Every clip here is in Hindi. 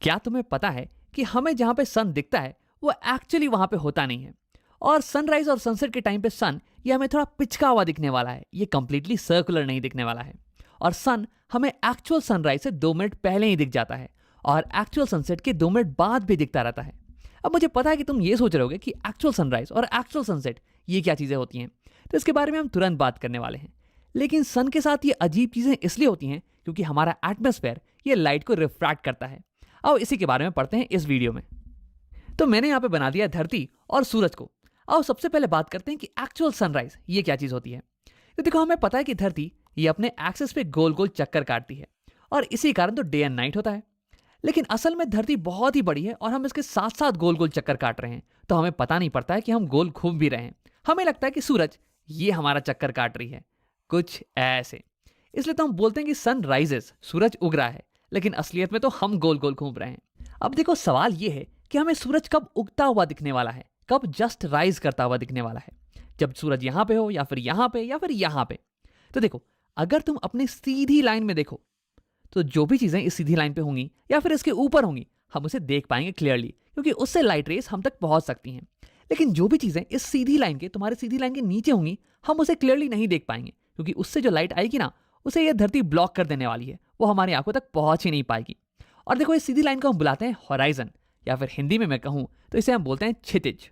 क्या तुम्हें पता है कि हमें जहां पे सन दिखता है वो एक्चुअली वहां पे होता नहीं है। और सनराइज और सनसेट के टाइम पे सन ये हमें थोड़ा पिचका हुआ दिखने वाला है, ये कंप्लीटली सर्कुलर नहीं दिखने वाला है। और सन हमें एक्चुअल सनराइज से 2 मिनट पहले ही दिख जाता है और एक्चुअल सनसेट के 2 मिनट बाद भी दिखता रहता है। अब मुझे पता है कि तुम ये सोच रहे होगे कि एक्चुअल सनराइज और एक्चुअल सनसेट ये क्या चीजें होती हैं, तो इसके बारे में हम तुरंत बात करने वाले हैं। लेकिन सन के साथ ये अजीब चीजें इसलिए होती हैं क्योंकि हमारा एटमॉस्फेयर ये लाइट को रिफ्रैक्ट करता है। आओ इसी के बारे में पढ़ते हैं इस वीडियो में। तो मैंने यहाँ पे बना दिया धरती और सूरज को। आओ सबसे पहले बात करते हैं कि एक्चुअल सनराइज ये क्या चीज होती है। तो देखो, हमें पता है कि धरती ये अपने एक्सिस पे गोल गोल चक्कर काटती है और इसी कारण तो डे एंड नाइट होता है। लेकिन असल में धरती बहुत ही बड़ी है और हम इसके साथ साथ गोल गोल चक्कर काट रहे हैं, तो हमें पता नहीं पड़ता है कि हम गोल घूम भी रहे हैं। हमें लगता है कि सूरज ये हमारा चक्कर काट रही है, कुछ ऐसे। इसलिए तो हम बोलते हैं कि सन राइजेस, सूरज उग रहा है, लेकिन असलियत में तो हम गोल गोल घूम रहे हैं। अब देखो, सवाल ये है कि हमें सूरज कब उगता हुआ दिखने वाला है, कब जस्ट राइज करता हुआ दिखने वाला है, जब सूरज यहां पे हो या फिर यहां पे या फिर यहां पे। तो देखो, अगर तुम अपनी सीधी लाइन में देखो तो जो भी चीजें इस सीधी लाइन पे होंगी या फिर इसके ऊपर होंगी हम उसे देख पाएंगे क्लियरली, क्योंकि उससे लाइट रेस हम तक पहुंच सकती हैं। लेकिन जो भी चीजें इस सीधी लाइन के, तुम्हारे सीधी लाइन के नीचे होंगी, हम उसे क्लियरली नहीं देख पाएंगे, क्योंकि उससे जो लाइट आएगी ना, उसे यह धरती ब्लॉक कर देने वाली है, वो हमारी आंखों तक पहुंच ही नहीं पाएगी। और देखो, इस सीधी लाइन को हम बुलाते हैं होराइजन, या फिर हिंदी में मैं कहूं तो इसे हम बोलते हैं क्षितिज।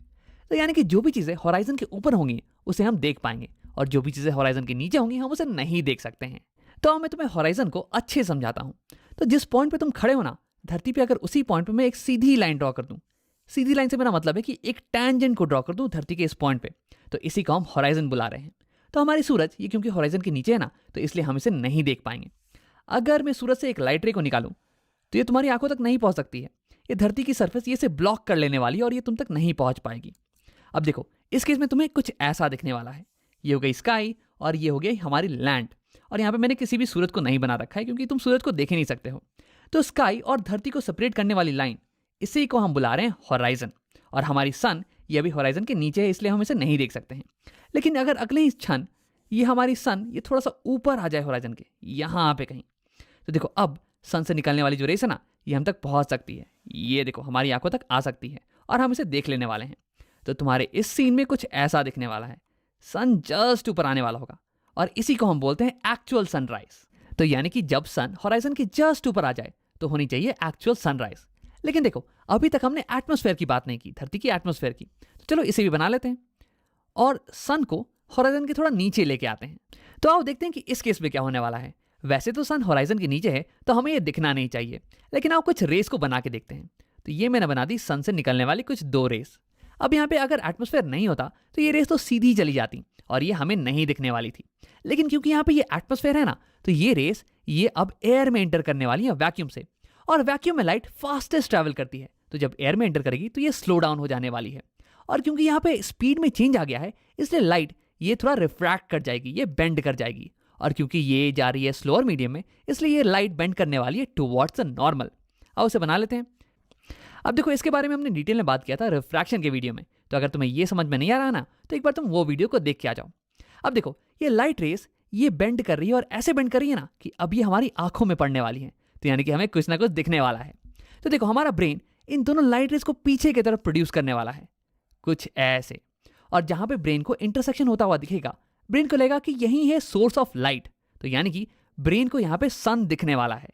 तो यानी कि जो भी चीजें होराइजन के ऊपर होंगी उसे हम देख पाएंगे, और जो भी चीजें होराइजन के नीचे होंगी हम उसे नहीं देख सकते हैं। तो मैं तुम्हें होराइजन को अच्छे समझाता हूं। तो जिस पॉइंट पे तुम खड़े हो ना धरती पे, अगर उसी पॉइंट पे मैं एक सीधी लाइन ड्रॉ कर दूं, सीधी लाइन से मेरा मतलब है कि एक टैंजेंट को ड्रॉ कर दूं धरती के इस पॉइंट पे, तो इसी को हम होराइजन बुला रहे हैं। तो हमारी सूरज ये क्योंकि होराइजन के नीचे है ना, तो इसलिए हम इसे नहीं देख पाएंगे। अगर मैं सूरज से एक लाइट रे को निकालूं तो ये तुम्हारी आंखों तक नहीं पहुंच सकती है, ये धरती की सरफेस ये से ब्लॉक कर लेने वाली है और ये तुम तक नहीं पहुंच पाएगी। अब देखो, इस केस में तुम्हें कुछ ऐसा दिखने वाला है। ये हो गई स्काई और ये हो गई हमारी लैंड। और यहाँ पे मैंने किसी भी सूरज को नहीं बना रखा है क्योंकि तुम सूरज को देख ही नहीं सकते हो। तो स्काई और धरती को सेपरेट करने वाली लाइन, इसी को हम बुला रहे हैं होराइजन। और हमारी सन ये अभी होराइजन के नीचे है, इसलिए हम इसे नहीं देख सकते हैं। लेकिन अगर अगले ही क्षण ये हमारी सन ये थोड़ा सा ऊपर आ जाए होराइजन के यहाँ पे कहीं, तो देखो अब सन से निकलने वाली जो रेस है ना, ये हम तक पहुंच सकती है। ये देखो हमारी आंखों तक आ सकती है और हम इसे देख लेने वाले हैं। तो तुम्हारे इस सीन में कुछ ऐसा दिखने वाला है, सन जस्ट ऊपर आने वाला होगा और इसी को हम बोलते हैं एक्चुअल सनराइज। तो यानी कि जब सन होराइजन के जस्ट ऊपर आ जाए तो होनी चाहिए एक्चुअल सनराइज। लेकिन देखो, अभी तक हमने एटमॉस्फेयर की बात नहीं की, धरती की एटमॉस्फेयर की, तो चलो इसे भी बना लेते हैं और सन को होराइजन के थोड़ा नीचे लेके आते हैं। तो आओ देखते हैं कि इस केस में क्या होने वाला है। वैसे तो सन होराइजन के नीचे है तो हमें ये दिखना नहीं चाहिए, लेकिन आओ कुछ रेस को बना के देखते हैं। तो ये मैंने बना दी सन से निकलने वाली कुछ 2 रेस। अब यहाँ पे अगर एटमॉस्फेयर नहीं होता तो ये रेस तो सीधी चली जाती और ये हमें नहीं दिखने वाली थी। लेकिन क्योंकि यहाँ पे ये एटमॉस्फेयर है ना, तो ये रेस ये अब एयर में एंटर करने वाली है वैक्यूम से, और वैक्यूम में लाइट फास्टेस्ट ट्रैवल करती है। तो जब एयर में एंटर करेगी तो ये स्लो डाउन हो जाने वाली है, और क्योंकि यहाँ पे स्पीड में चेंज आ गया है इसलिए लाइट ये थोड़ा रिफ्रैक्ट कर जाएगी, ये बेंड कर जाएगी। और क्योंकि ये जा रही है स्लोअर मीडियम में, इसलिए ये लाइट बेंड करने वाली है टुवर्ड्स द नॉर्मल। अब उसे बना लेते हैं। अब देखो, इसके बारे में हमने डिटेल में बात किया था रिफ्रैक्शन के वीडियो में, तो अगर तुम्हें ये समझ में नहीं आ रहा ना तो एक बार तुम वो वीडियो को देख के आ जाओ। अब देखो, ये लाइट रेस ये बेंड कर रही है और ऐसे बेंड कर रही है ना कि अब ये हमारी आंखों में पड़ने वाली है, तो यानी कि हमें कुछ ना कुछ दिखने वाला है। तो देखो, हमारा ब्रेन इन दोनों लाइट रेस को पीछे की तरफ प्रोड्यूस करने वाला है, कुछ ऐसे। और जहां पे ब्रेन को इंटरसेक्शन होता हुआ दिखेगा, ब्रेन को लगेगा कि यही है सोर्स ऑफ लाइट, तो यानी कि ब्रेन को यहां पे सन दिखने वाला है।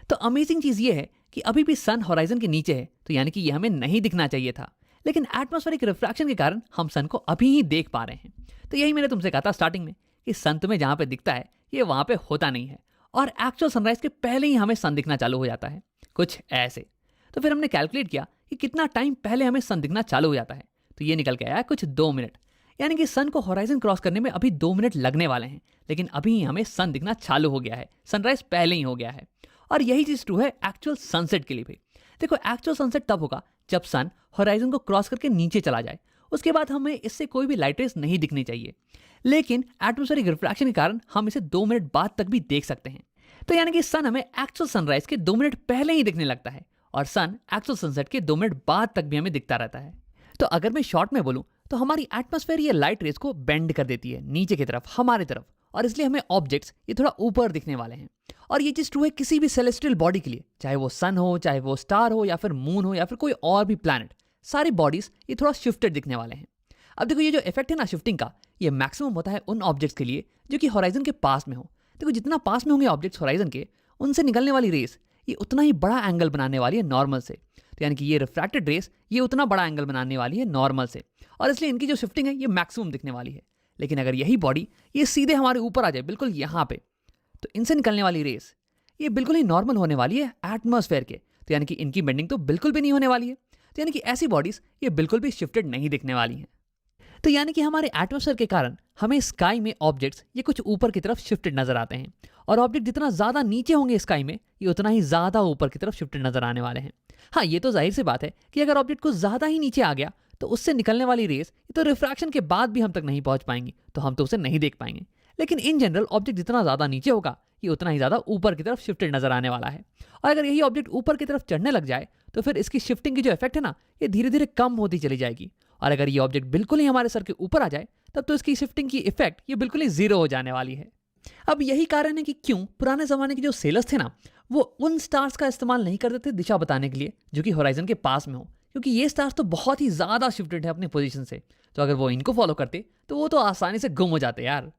तो अमेजिंग चीज ये है कि अभी भी सन होराइजन के नीचे है, तो यानी कि ये हमें नहीं दिखना चाहिए था, लेकिन एटमॉस्फेरिक रिफ्रैक्शन के कारण हम सन को अभी ही देख पा रहे हैं। तो यही मैंने तुमसे कहा था स्टार्टिंग में कि सन तुम्हें जहां पे दिखता है ये वहां पे होता नहीं है, और एक्चुअल सनराइज के पहले ही हमें सन दिखना चालू हो जाता है, कुछ ऐसे। तो फिर हमने कैलकुलेट किया कि कितना टाइम पहले हमें सन दिखना चालू हो जाता है, तो ये निकल के आया कुछ 2 मिनट। यानी कि सन को होराइजन क्रॉस करने में अभी 2 मिनट लगने वाले हैं, लेकिन अभी ही हमें सन दिखना चालू हो गया है, सनराइज पहले ही हो गया है। और यही चीज ट्रू है एक्चुअल सनसेट के लिए भी। देखो, एक्चुअल सनसेट तब होगा जब सन होराइजन को क्रॉस करके नीचे चला जाए, उसके बाद हमें इससे कोई भी लाइट रेस नहीं दिखनी चाहिए, लेकिन एटमॉस्फेरिक रिफ्रैक्शन के कारण हम इसे 2 मिनट बाद तक भी देख सकते हैं। तो यानी कि सन हमें एक्चुअल सनराइज के 2 मिनट पहले ही दिखने लगता है, और सन एक्चुअल सनसेट के 2 मिनट बाद तक भी हमें दिखता रहता है। तो अगर मैं शॉर्ट में बोलूं तो हमारी एटमॉस्फेयर ये लाइट रेस को बेंड कर देती है नीचे की तरफ, हमारी तरफ, और इसलिए हमें ऑब्जेक्ट्स ये थोड़ा ऊपर दिखने वाले हैं। और ये चीज़ ट्रू है किसी भी सेलेस्टियल बॉडी के लिए, चाहे वो सन हो, चाहे वो स्टार हो, या फिर मून हो, या फिर कोई और भी प्लैनेट। सारी बॉडीज ये थोड़ा शिफ्टेड दिखने वाले हैं। अब देखो ये जो इफेक्ट है ना शिफ्टिंग का, ये मैक्सिमम होता है उन ऑब्जेक्ट्स के लिए जो कि होराइजन के पास में हो। देखो जितना पास में होंगे ऑब्जेक्ट्स होराइजन के, उनसे निकलने वाली रेस ये उतना ही बड़ा एंगल बनाने वाली है नॉर्मल से। तो यानी कि ये रिफ्रैक्टेड रेस ये उतना बड़ा एंगल बनाने वाली है नॉर्मल से, और इसलिए इनकी जो शिफ्टिंग है ये मैक्सिमम दिखने वाली है। लेकिन अगर यही बॉडी ये सीधे हमारे ऊपर आ जाए बिल्कुल यहाँ पे, तो इनसे निकलने वाली रेस ये बिल्कुल ही नॉर्मल होने वाली है एटमॉस्फेयर के। तो यानी कि इनकी बेंडिंग तो बिल्कुल भी नहीं होने वाली है। तो यानी कि ऐसी बॉडीज ये बिल्कुल भी शिफ्टेड नहीं दिखने वाली हैं। तो यानी कि हमारे एटमॉस्फेयर के कारण हमें स्काई में ऑब्जेक्ट्स ये कुछ ऊपर की तरफ शिफ्टेड नजर आते हैं, और ऑब्जेक्ट जितना ज्यादा नीचे होंगे स्काई में ये उतना ही ज्यादा ऊपर की तरफ शिफ्टेड नजर आने वाले हैं। हाँ, ये तो जाहिर सी बात है कि अगर ऑब्जेक्ट कुछ ज्यादा ही नीचे आ गया तो उससे निकलने वाली रेस ये तो रिफ्रैक्शन के बाद भी हम तक नहीं पहुंच पाएंगी, तो हम तो उसे नहीं देख पाएंगे। लेकिन इन जनरल ऑब्जेक्ट जितना ज्यादा नीचे होगा ये उतना ही ज्यादा ऊपर की तरफ शिफ्टेड नजर आने वाला है। और अगर यही ऑब्जेक्ट ऊपर की तरफ चढ़ने लग जाए तो फिर इसकी शिफ्टिंग की जो इफेक्ट है ना ये धीरे धीरे कम होती चली जाएगी। और अगर ये ऑब्जेक्ट बिल्कुल ही हमारे सर के ऊपर आ जाए तब तो इसकी शिफ्टिंग की इफेक्ट ये बिल्कुल ही जीरो हो जाने वाली है। अब यही कारण है कि क्यों पुराने जमाने के जो सेलर्स थे ना वो उन स्टार्स का इस्तेमाल नहीं करते थे दिशा बताने के लिए जो कि होराइजन के पास में हो, क्योंकि ये स्टार्स तो बहुत ही ज्यादा शिफ्टेड है अपनी पोजीशन से। तो अगर वो इनको फॉलो करते तो वो तो आसानी से गुम हो जाते यार।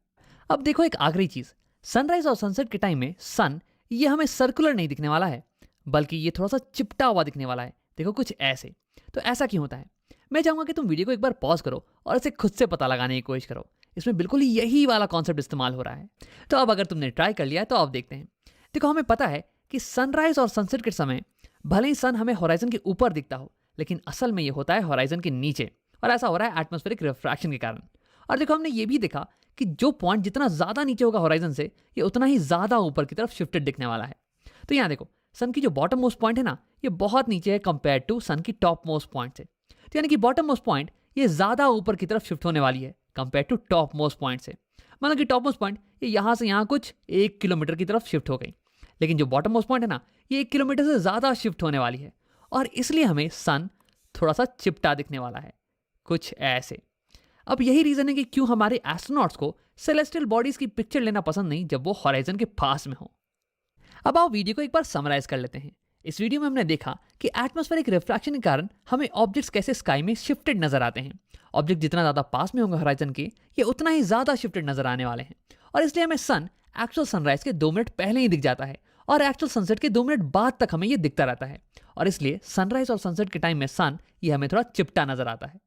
अब देखो एक आखिरी चीज, सनराइज और सनसेट के टाइम में सन ये हमें सर्कुलर नहीं दिखने वाला है, बल्कि ये थोड़ा सा चिपटा हुआ दिखने वाला है। देखो कुछ ऐसे। तो ऐसा क्यों होता है? मैं चाहूंगा कि तुम वीडियो को एक बार पॉज करो और इसे खुद से पता लगाने की कोशिश करो। इसमें बिल्कुल ही यही वाला कॉन्सेप्ट इस्तेमाल हो रहा है। तो अब अगर तुमने ट्राई कर लिया है तो अब देखते हैं। देखो हमें पता है कि सनराइज और सनसेट के समय भले ही सन हमें होराइजन के ऊपर दिखता हो, लेकिन असल में ये होता है होराइजन के नीचे, और ऐसा हो रहा है एटमॉस्फेरिक रिफ्रैक्शन के कारण। और देखो हमने ये भी देखा कि जो पॉइंट जितना ज्यादा नीचे होगा होराइजन से ये उतना ही ज्यादा ऊपर की तरफ शिफ्टेड दिखने वाला है। तो यहाँ देखो सन की जो बॉटम मोस्ट पॉइंट है ना ये बहुत नीचे है कंपेयर टू सन की टॉप मोस्ट पॉइंट से। तो यानी कि बॉटम मोस्ट पॉइंट ये ज्यादा ऊपर की तरफ शिफ्ट होने वाली है compare to top most point से। मतलब कि टॉप मोस्ट पॉइंट ये यहाँ से यहाँ कुछ 1 किलोमीटर की तरफ शिफ्ट हो गई, लेकिन जो बॉटम मोस्ट पॉइंट है ना ये 1 किलोमीटर से ज्यादा शिफ्ट होने वाली है, और इसलिए हमें सन थोड़ा सा चिपटा दिखने वाला है कुछ ऐसे। अब यही रीजन है कि क्यों हमारे एस्ट्रोनॉट्स को सेलेस्टियल बॉडीज की पिक्चर लेना पसंद नहीं जब वो होराइजन के पास में हो। अब आओ वीडियो को एक बार समराइज कर लेते हैं। इस वीडियो में हमने देखा कि एटमॉस्फेरिक रिफ्रैक्शन के कारण हमें ऑब्जेक्ट्स कैसे स्काई में शिफ्टेड नजर आते हैं। ऑब्जेक्ट जितना ज्यादा पास में होंगे होराइजन के ये उतना ही ज्यादा शिफ्टेड नजर आने वाले हैं, और इसलिए हमें सन एक्चुअल सनराइज के 2 मिनट पहले ही दिख जाता है, और एक्चुअल सनसेट के 2 मिनट बाद तक हमें ये दिखता रहता है। और इसलिए सनराइज और सनसेट के टाइम में सन ये हमें थोड़ा चिपटा नजर आता है।